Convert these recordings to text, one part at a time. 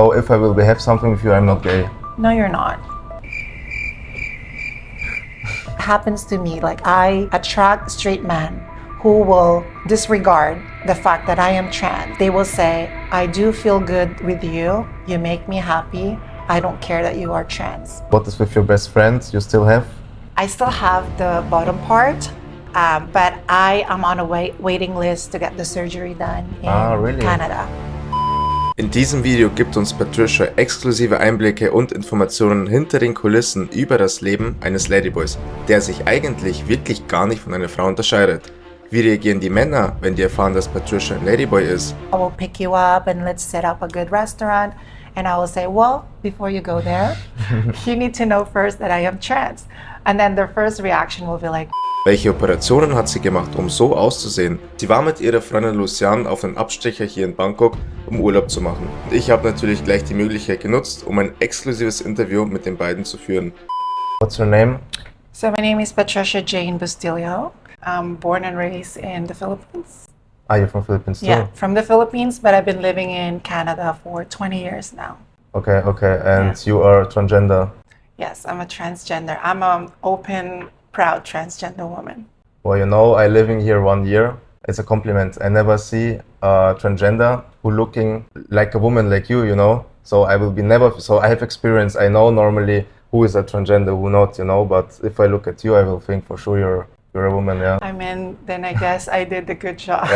So if I will have something with you, I'm not gay. No, you're not. Happens to me, like I attract straight men who will disregard the fact that I am trans. They will say, I do feel good with you. You make me happy. I don't care that you are trans. What is with your best friend? You still have? I still have the bottom part, but I am on a waiting list to get the surgery done in really? Canada. In diesem Video gibt uns Patricia exklusive Einblicke und Informationen hinter den Kulissen über das Leben eines Ladyboys, der sich eigentlich wirklich gar nicht von einer Frau unterscheidet. Wie reagieren die Männer, wenn die erfahren, dass Patricia ein Ladyboy ist? I will pick you up and let's set up a good restaurant. And I will say, well, before you go there, you need to know first that I am trans. And then their first reaction will be like, Welche Operationen hat sie gemacht, um so auszusehen? Sie war mit ihrer Freundin Lucian auf einen Abstecher hier in Bangkok, um Urlaub zu machen. Und ich habe natürlich gleich die Möglichkeit genutzt, um ein exklusives Interview mit den beiden zu führen. What's your name? so my name is Patricia Jane Bustillo. I'm born and raised in the Philippines. You're from Philippines too? Yeah, from the Philippines, but I've been living in Canada for 20 years now. Okay, and you are transgender? Yes, I'm a transgender. I'm an open, proud transgender woman. Well, you know, I living here 1 year. It's a compliment. I never see a transgender who looking like a woman like you know. So I will be never, so I have experience. I know normally who is a transgender, who not, you know, but if I look at you, I will think for sure you're a woman, yeah. I mean, then I guess I did the good job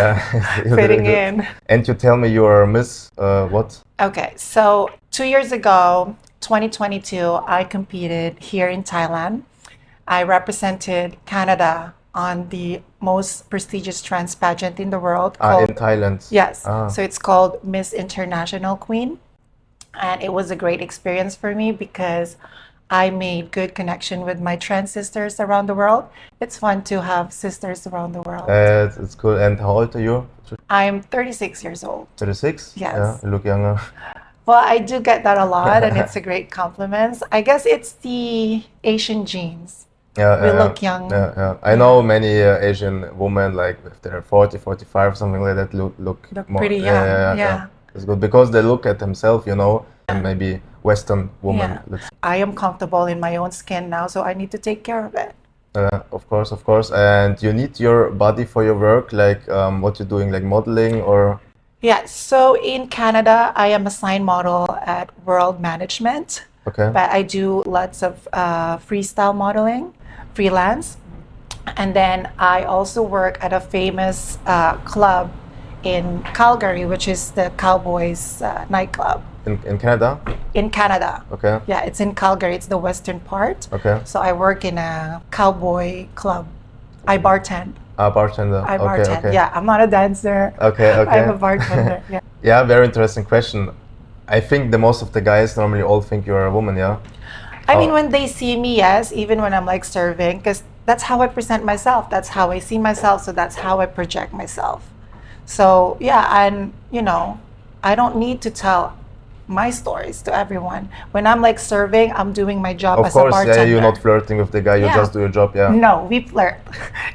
You fitting did it. in. And you tell me you are Miss, what? Okay, so 2 years ago, 2022, I competed here in Thailand. I represented Canada on the most prestigious trans pageant in the world. In Thailand? Yes, so it's called Miss International Queen. And it was a great experience for me because I made good connection with my trans sisters around the world. It's fun to have sisters around the world. It's cool. And how old are you? I'm 36 years old. 36? Yes. Yeah, you look younger. Well, I do get that a lot, and it's a great compliment. I guess it's the Asian genes. We look young. Yeah. I know many Asian women, like if they're 40, 45, something like that, look more, pretty young. Yeah. It's good because they look at themselves, you know, and maybe Western woman. Yeah. I am comfortable in my own skin now, so I need to take care of it. Of course. And you need your body for your work, like what you're doing, like modeling or? Yeah, so in Canada, I am a sign model at World Management. Okay. But I do lots of freestyle modeling, freelance. And then I also work at a famous club in Calgary, which is the Cowboys nightclub. In Canada? In Canada. Okay. Yeah, it's in Calgary. It's the western part. Okay. So I work in a cowboy club. I bartend. Bartender. I bartend. Okay. Yeah, I'm not a dancer. Okay. I'm a bartender. Yeah. Yeah, very interesting question. I think the most of the guys normally all think you're a woman, yeah? I mean, when they see me, yes, even when I'm like serving, because that's how I present myself. That's how I see myself. So that's how I project myself. So yeah, and you know, I don't need to tell my stories to everyone. When I'm like serving, I'm doing my job as a bartender. Of course, yeah, you're not flirting with the guy, you just do your job, yeah. No, we flirt.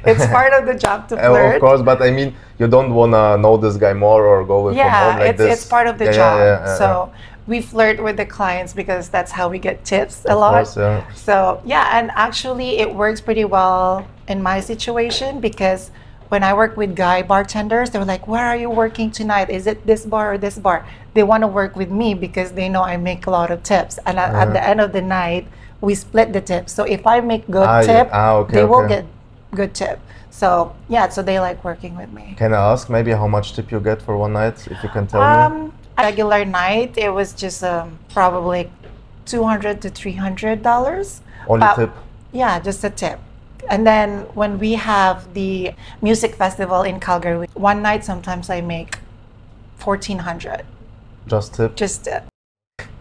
It's part of the job to flirt. Of course, but I mean, you don't want to know this guy more or go with him home like this. Yeah, it's part of the job. So we flirt with the clients because that's how we get tips a lot. Of course, yeah. So yeah, and actually it works pretty well in my situation because when I work with guy bartenders, they're like, where are you working tonight? Is it this bar or this bar? They want to work with me because they know I make a lot of tips. And at the end of the night, we split the tips. So if I make good tip, they will get good tip. So yeah, so they like working with me. Can I ask maybe how much tip you get for one night, if you can tell me? A regular night, it was just probably $200 to $300. Only tip? Yeah, just a tip. And then when we have the music festival in Calgary, one night sometimes I make $1,400. Just tip? Just tip.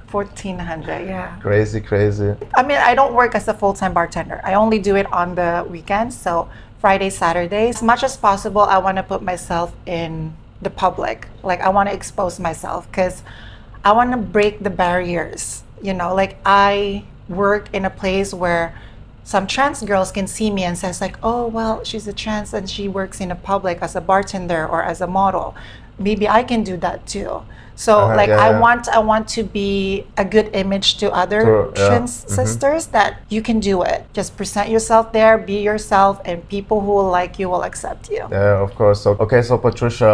$1,400, yeah. Crazy. I mean, I don't work as a full-time bartender. I only do it on the weekends, so Friday, Saturday. As much as possible, I want to put myself in the public. Like, I want to expose myself because I want to break the barriers. You know, like I work in a place where some trans girls can see me and says like, oh, well, she's a trans and she works in a public as a bartender or as a model. Maybe I can do that too. So like yeah, yeah. I want to be a good image to other True, yeah. trans sisters that you can do it. Just present yourself there, be yourself, and people who will like you will accept you. Yeah, of course. So, okay, so Patricia,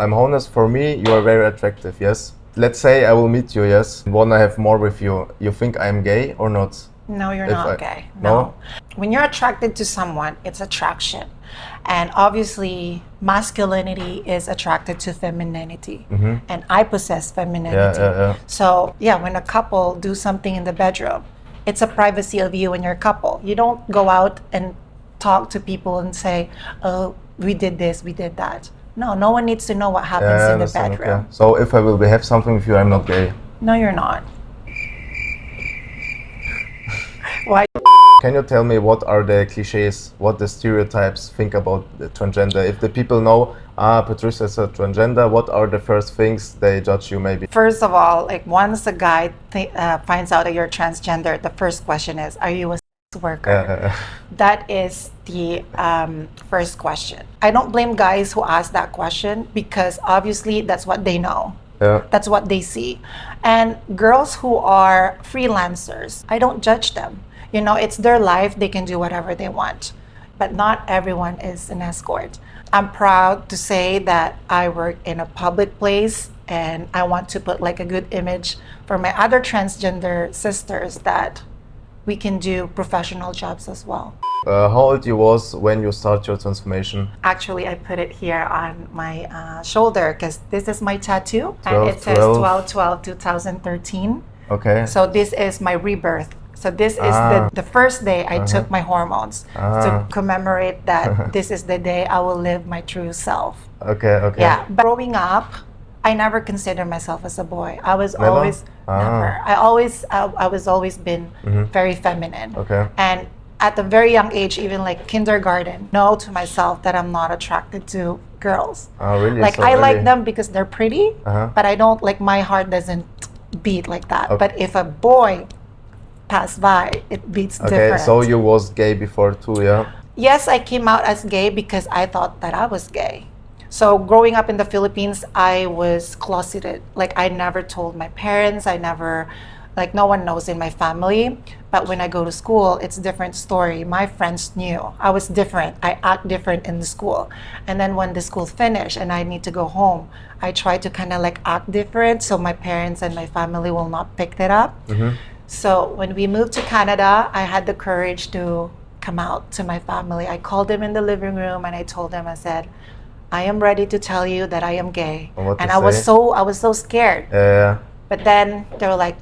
I'm honest, for me, you are very attractive, yes? Let's say I will meet you, yes? Wanna have more with you. You think I'm gay or not? No, you're If not I- gay. No? No. When you're attracted to someone, it's attraction. And obviously, masculinity is attracted to femininity. And I possess femininity. yeah. So, yeah, when a couple do something in the bedroom, it's a privacy of you and your couple. You don't go out and talk to people and say, oh, we did this, we did that. No, no one needs to know what happens Yeah, I in the understand, bedroom. okay. So if I will have something with you, I'm not gay. No, you're not. Why? Can you tell me what are the cliches, what the stereotypes think about the transgender? If the people know, Patricia is a transgender, what are the first things they judge you maybe? First of all, like once a guy finds out that you're transgender, the first question is, are you a sex worker? That is the first question. I don't blame guys who ask that question because obviously that's what they know. Yeah. That's what they see. And girls who are freelancers, I don't judge them. You know, it's their life, they can do whatever they want. But not everyone is an escort. I'm proud to say that I work in a public place and I want to put like a good image for my other transgender sisters that we can do professional jobs as well. How old you was when you start your transformation? Actually, I put it here on my shoulder because this is my tattoo and 12, it says 12. 12/12/2013. Okay. So this is my rebirth. So this is the first day I took my hormones to commemorate that this is the day I will live my true self. Okay. Yeah, but growing up, I never considered myself as a boy. I was Never? always never. I was always been very feminine. Okay. And at a very young age, even like kindergarten, know to myself that I'm not attracted to girls. Oh, really? Like So I early? like them because they're pretty, but I don't like my heart doesn't beat like that. Okay. But if a boy pass by, it beats Okay, different. so you was gay before too, yeah? Yes, I came out as gay because I thought that I was gay. So growing up in the Philippines, I was closeted. Like I never told my parents, I never, like no one knows in my family. But when I go to school, it's a different story. My friends knew I was different. I act different in the school. And then when the school finished and I need to go home, I try to kind of like act different so my parents and my family will not pick it up. So when we moved to Canada, I had the courage to come out to my family. I called them in the living room and I told them, I said, I am ready to tell you that I am gay. And what to And I was say? so scared. Yeah. But then they were like,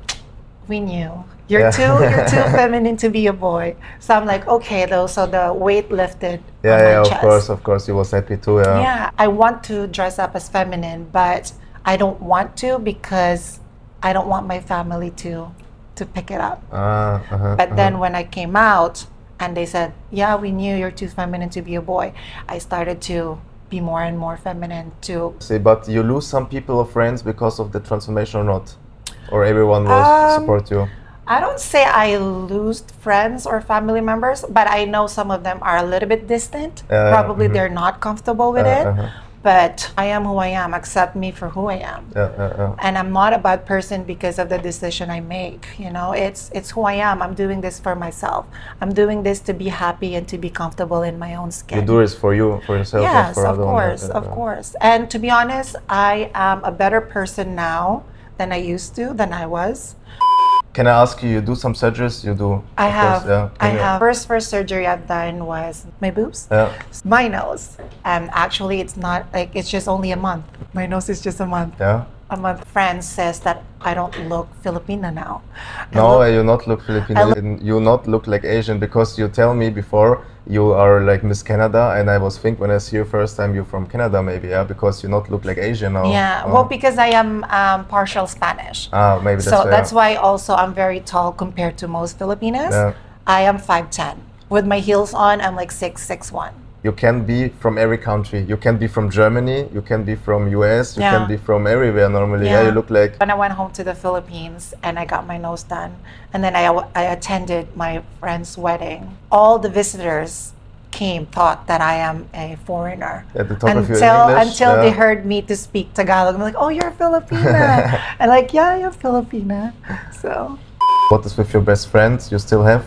we knew. You're Yeah. you're too feminine to be a boy. So I'm like, okay though, so the weight lifted on Yeah, my yeah, chest. of course, you was happy too, yeah. Yeah, I want to dress up as feminine, but I don't want to because I don't want my family to pick it up. But then when I came out and they said, yeah, we knew you're too feminine to be a boy, I started to be more and more feminine to See, but you lose some people or friends because of the transformation or not? Or everyone will support you? I don't say I lost friends or family members, but I know some of them are a little bit distant. Probably they're not comfortable with it. But I am who I am. Accept me for who I am. And I'm not a bad person because of the decision I make. You know, it's who I am. I'm doing this for myself. I'm doing this to be happy and to be comfortable in my own skin. You do this for you, for yourself, not Yes, for of other course, of course. And to be honest, I am a better person now than I used to, than I was. Can I ask you, you do some surgeries? You do? I of have. course, yeah. I Can you- have. First surgery I've done was my boobs, Yeah. my nose. And actually, it's not like it's just only a month. My nose is just a month. Yeah? A month. Friend says that I don't look Filipina now. I No, look- you not look Filipino. You not look like Asian because you tell me before you are like Miss Canada, and I was think when I see you first time you're from Canada maybe, yeah, because you not look like Asian now. Yeah. Oh. Well, because I am partial Spanish. Maybe that's So why, that's yeah. why also I'm very tall compared to most Filipinas. Yeah. I am 5'10". With my heels on, I'm like 6'1". You can be from every country. You can be from Germany, you can be from US, you Yeah. can be from everywhere normally. Yeah, you look like... When I went home to the Philippines and I got my nose done, and then I attended my friend's wedding, all the visitors thought that I am a foreigner. Yeah, they talk with you in English. Until they heard me to speak Tagalog. I'm like, oh, you're Filipina. And like, yeah, you're Filipina. So. What is with your best friend? You still have?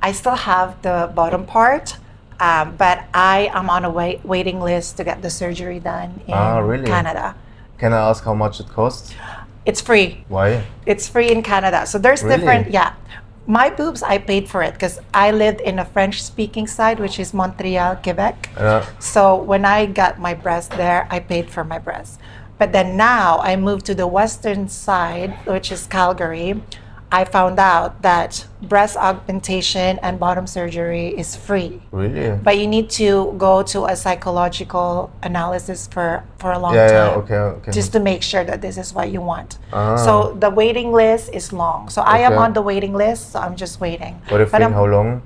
I still have the bottom part, but I am on a waiting list to get the surgery done in really? Canada. Can I ask how much it costs? It's free. Why? It's free in Canada. So there's Really? different, yeah. My boobs, I paid for it because I lived in a French-speaking side, which is Montreal, Quebec. So when I got my breast there, I paid for my breast. But then now I moved to the western side, which is Calgary. I found out that breast augmentation and bottom surgery is free. Really? But you need to go to a psychological analysis for a long Yeah, time. okay. Just to make sure that this is what you want. So the waiting list is long. So I am Okay. on the waiting list, so I'm just waiting. What do you think? How long?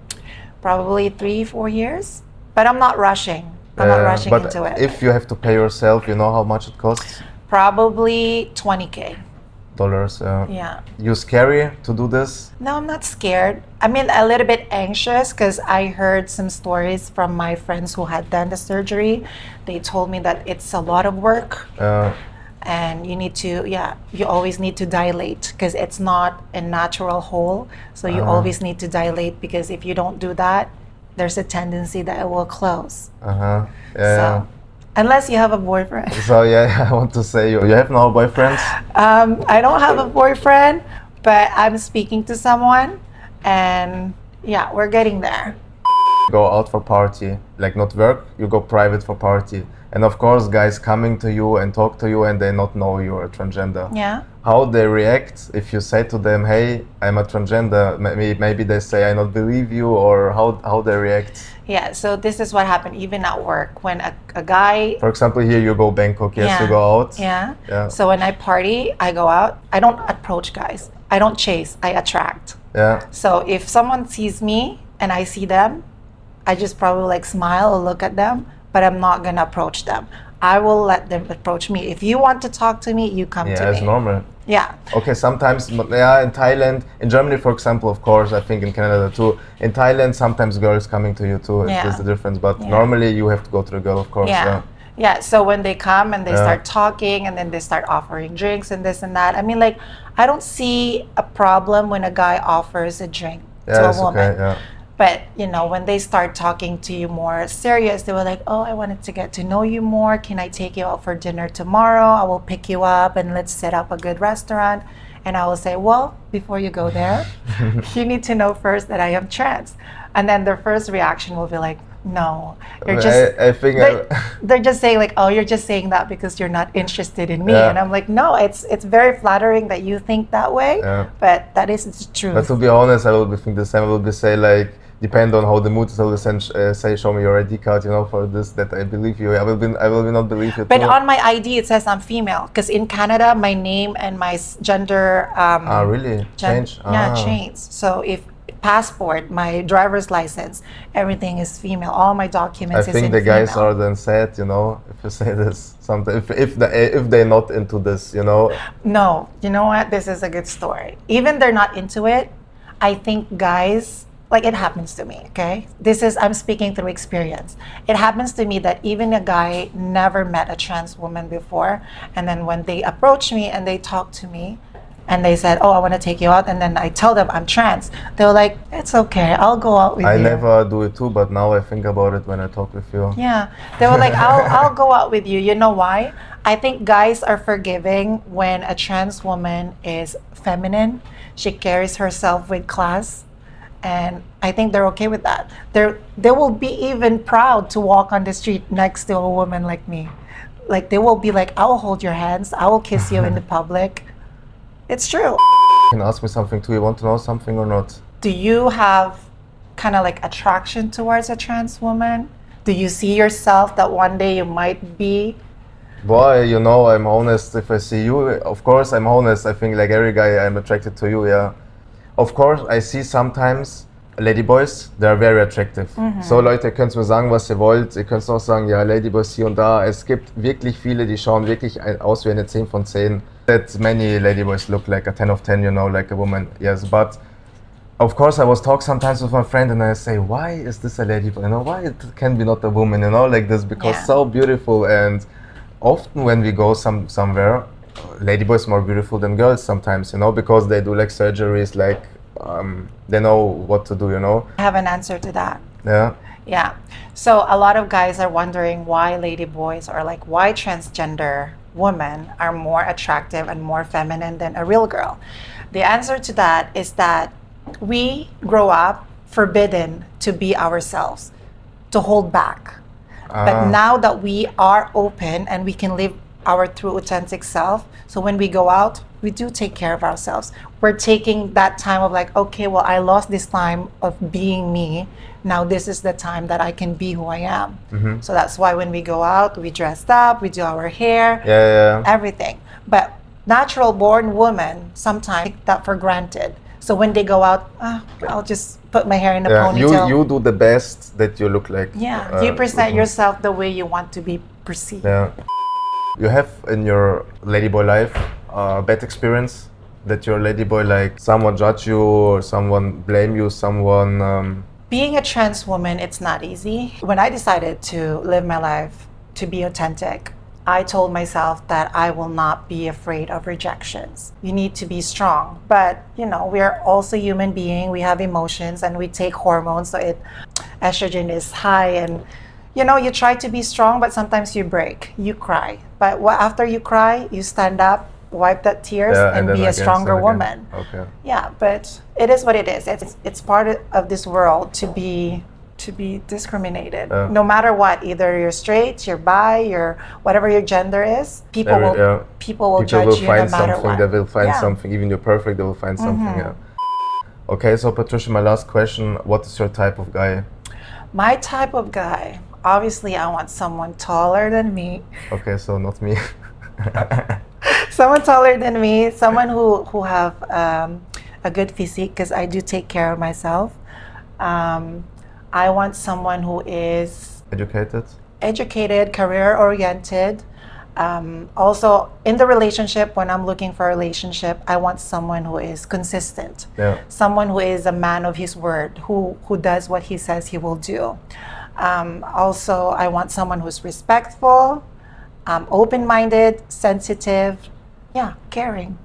Probably 3-4 years. But I'm not rushing. I'm not rushing but into it. if you have to pay yourself, you know how much it costs? Probably $20K. Dollars. Yeah. You scary to do this? No, I'm not scared. I mean, a little bit anxious because I heard some stories from my friends who had done the surgery. They told me that it's a lot of work and you need to, you always need to dilate because it's not a natural hole. So you always need to dilate because if you don't do that, there's a tendency that it will close. So, unless you have a boyfriend. So I want to say you have no boyfriends? I don't have a boyfriend, but I'm speaking to someone, and yeah, we're getting there. Go out for party, like not work, you go private for party. And of course, guys coming to you and talk to you and they not know you're a transgender. Yeah. How they react if you say to them, hey, I'm a transgender, maybe they say, I not believe you, or how they react? Yeah, so this is what happened even at work. When a guy... For example, here you go Bangkok, yes, you go out. Yeah. So when I party, I go out. I don't approach guys. I don't chase, I attract. Yeah. So if someone sees me and I see them, I just probably like smile or look at them, but I'm not gonna approach them. I will let them approach me. If you want to talk to me, you come to me. Yeah, it's normal. Yeah. Okay, sometimes, in Thailand, in Germany, for example, of course, I think in Canada too. In Thailand, sometimes girls coming to you too. Yeah. It is the difference. But normally, you have to go to the girl, of course. Yeah. So when they come and they start talking and then they start offering drinks and this and that. I mean, like, I don't see a problem when a guy offers a drink to a woman. Okay, But, you know, when they start talking to you more serious, they were like, oh, I wanted to get to know you more. Can I take you out for dinner tomorrow? I will pick you up and let's set up a good restaurant. And I will say, well, before you go there, you need to know first that I am trans. And then their first reaction will be like, no, you're just, I think they're just saying like, oh, you're just saying that because you're not interested in me. Yeah. And I'm like, no, it's very flattering that you think that way, but that is the truth. But to be honest, I will be think the same. I will be say like, depend on how the mood is. I will say, show me your ID card, you know, for this, that I believe you. I will not believe you. But too. on my ID, it says I'm female. Because in Canada, my name and my gender... really? Change? Yeah, changed. So if passport, my driver's license, everything is female. All my documents I is in think the female. guys are then sad, you know, if you say this. Sometimes, if they're not into this, you know. No, you know what? This is a good story. Even they're not into it, I think guys... Like it happens to me, okay? I'm speaking through experience. It happens to me that even a guy never met a trans woman before, and then when they approach me and they talk to me, and they said, oh, I want to take you out, and then I tell them I'm trans, they're like, it's okay, I'll go out with you. I never do it too, but now I think about it when I talk with you. Yeah, they were like, I'll go out with you. You know why? I think guys are forgiving when a trans woman is feminine. She carries herself with class. And I think they're okay with that. They will be even proud to walk on the street next to a woman like me. Like they will be like, I will hold your hands, I will kiss you in the public. It's true. You can ask me something too. You want to know something or not? Do you have kind of like attraction towards a trans woman? Do you see yourself that one day you might be? Boy, you know, I'm honest. If I see you, of course I'm honest. I think like every guy, I'm attracted to you, yeah. Of course, I see sometimes Ladyboys, they are very attractive. So Leute, ihr könnt mir sagen, was ihr wollt. Ihr könnt auch sagen, ja, Ladyboys hier und da. Es gibt wirklich viele, die schauen wirklich aus wie eine 10 von 10. That many Ladyboys look like a 10 of 10, you know, like a woman. Yes, but of course, I was talking sometimes with my friend, and I say, why is this a ladyboy? You know, why it can be not a woman? You know, like this, because Yeah. so beautiful. And often when we go somewhere, ladyboys more beautiful than girls sometimes. You know, because they do like surgeries, like they know what to do. You know. I have an answer to that. Yeah. Yeah. So a lot of guys are wondering why ladyboys or like why transgender women are more attractive and more feminine than a real girl. The answer to that is that we grow up forbidden to be ourselves, to hold back. But now that we are open and we can live our true authentic self, so when we go out, we do take care of ourselves. We're taking that time of like, okay, well, I lost this time of being me. Now this is the time that I can be who I am. So that's why when we go out, we dressed up, we do our hair, everything. But natural born women sometimes take that for granted. So when they go out, I'll just put my hair in a ponytail. You do the best that you look like. Yeah, you present yourself the way you want to be perceived. Yeah. You have in your ladyboy life a bad experience that your ladyboy, like someone judge you or someone blame you, someone. Being a trans woman, it's not easy. When I decided to live my life to be authentic, I told myself that I will not be afraid of rejections. You need to be strong. But, you know, we are also human beings. We have emotions and we take hormones. So estrogen is high and, you know, you try to be strong, but sometimes you break, you cry. But after you cry, you stand up, wipe that tears and be a stronger woman. Okay. Yeah, but it is what it is. It's part of this world to be discriminated. No matter what, either you're straight, you're bi, you're whatever your gender is, people will judge you no matter what. They will find something, even you're perfect, they will find something. Yeah. Okay, so Patricia, my last question, what is your type of guy? My type of guy, obviously I want someone taller than me. Okay, so not me. Someone taller than me, someone who have a good physique, because I do take care of myself. I want someone who is educated, career-oriented. Also, in the relationship, when I'm looking for a relationship, I want someone who is consistent. Yeah. Someone who is a man of his word, who does what he says he will do. Also, I want someone who's respectful, open-minded, sensitive, caring.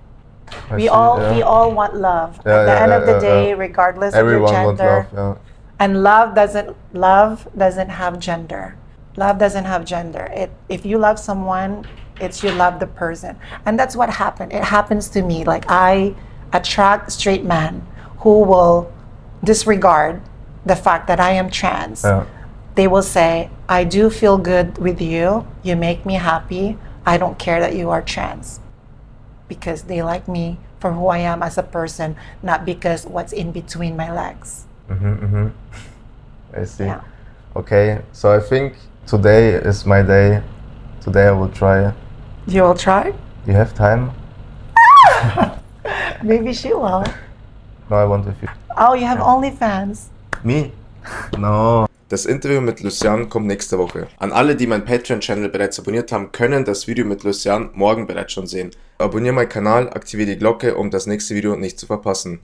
We all want love. At the end of the day, regardless of your gender. Love, And love doesn't have gender. Love doesn't have gender. If you love someone, it's you love the person. And that's what happened. It happens to me. Like I attract straight men who will disregard the fact that I am trans. Yeah. They will say, I do feel good with you. You make me happy. I don't care that you are trans. Because they like me for who I am as a person, not because what's in between my legs. I see. Yeah. Okay, so I think today is my day. Today I will try. You will try? You have time? Maybe she will. No, I want with you. Oh, you have OnlyFans? Me? No. Das Interview mit Lucian kommt nächste Woche. An alle, die meinen Patreon-Channel bereits abonniert haben, können das Video mit Lucian morgen bereits schon sehen. Abonniere meinen Kanal, aktiviere die Glocke, um das nächste Video nicht zu verpassen.